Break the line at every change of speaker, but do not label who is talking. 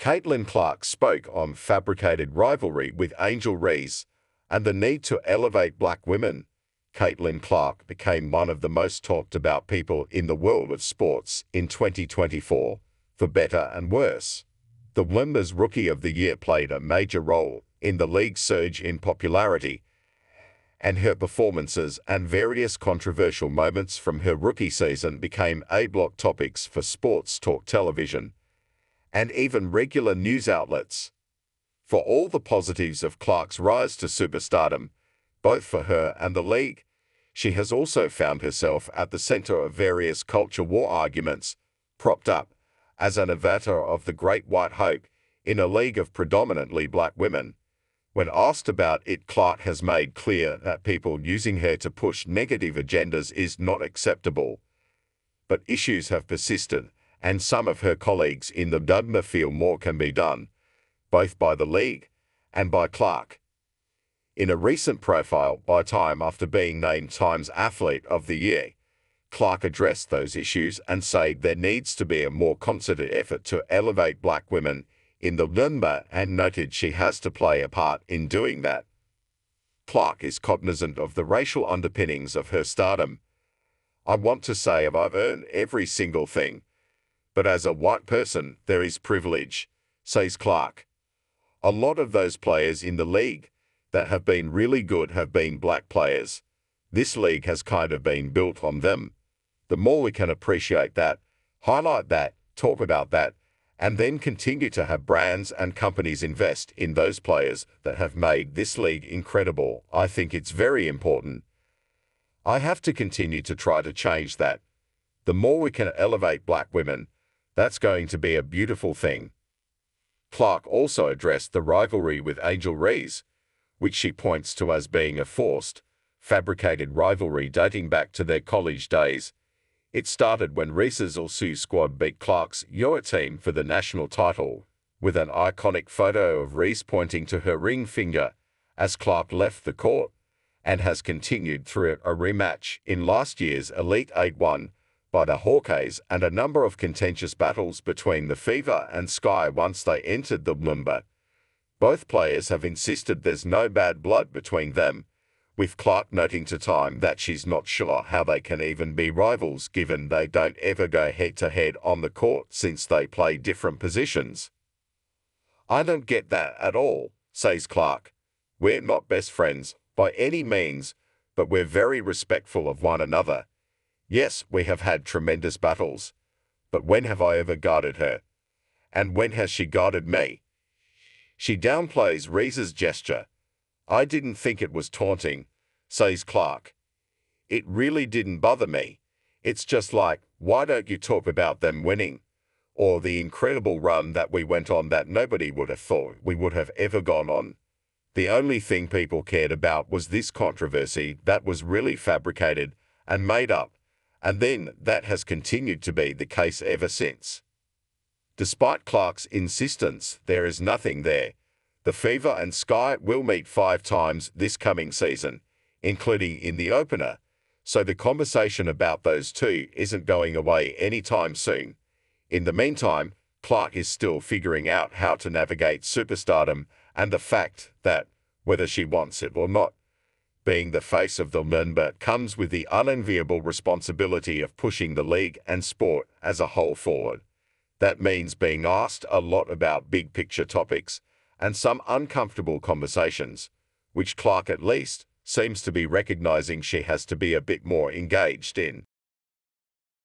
Caitlin Clark spoke on Fabricated Rivalry with Reese and the need to elevate black women. Caitlin Clark became one of the most talked about people in the world of sports in 2024, for better and worse. The Wnba's Rookie of the Year played a major role in the league's surge in popularity, and her performances and various controversial moments from her rookie season became A-block topics for sports talk television and even regular news outlets. For all the positives of Clark's rise to superstardom, both for her and the league, she has also found herself at the center of various culture war arguments, propped up as an avatar of the Great White Hope in a league of predominantly black women. When asked about it, Clark has made clear that people using her to push negative agendas is not acceptable. But issues have persisted, and some of her colleagues in the Wnba feel more can be done, both by the league and by Clark. In a recent profile by Time after being named Time's Athlete of the Year, Clark addressed those issues and said there needs to be a more concerted effort to elevate black women in the Wnba and noted she has to play a part in doing that. Clark is cognizant of the racial underpinnings of her stardom. "I want to say I've earned every single thing, but as a white person, there is privilege," says Clark. "A lot of those players in the league that have been really good have been black players. This league has kind of been built on them. The more we can appreciate that, highlight that, talk about that, and then continue to have brands and companies invest in those players that have made this league incredible, I think it's very important. I have to continue to try to change that. The more we can elevate black women, that's going to be a beautiful thing." Clark also addressed the rivalry with Reese, which she points to as being a forced, fabricated rivalry dating back to their college days. It started when Reese's All-Sioux squad beat Clark's Wnba team for the national title, with an iconic photo of Reese pointing to her ring finger as Clark left the court, and has continued through a rematch in last year's Elite 8 won by the Hawkeyes and a number of contentious battles between the Fever and Sky once they entered the Wnba. Both players have insisted there's no bad blood between them, with Clark noting to Time that she's not sure how they can even be rivals given they don't ever go head-to-head on the court since they play different positions. "I don't get that at all," says Clark. "We're not best friends, by any means, but we're very respectful of one another. Yes, we have had tremendous battles, but when have I ever guarded her? And when has she guarded me?" She downplays Reese's gesture. "I didn't think it was taunting," says Clark. "It really didn't bother me. It's just like, why don't you talk about them winning? Or the incredible run that we went on that nobody would have thought we would have ever gone on. The only thing people cared about was this controversy that was really fabricated and made up, and then that has continued to be the case ever since." Despite Clark's insistence, there is nothing there. The Fever and Sky will meet 5 times this coming season, including in the opener, so the conversation about those two isn't going away anytime soon. In the meantime, Clark is still figuring out how to navigate superstardom and the fact that, whether she wants it or not, being the face of the Wnba comes with the unenviable responsibility of pushing the league and sport as a whole forward. That means being asked a lot about big-picture topics and some uncomfortable conversations, which Clark at least seems to be recognizing she has to be a bit more engaged in.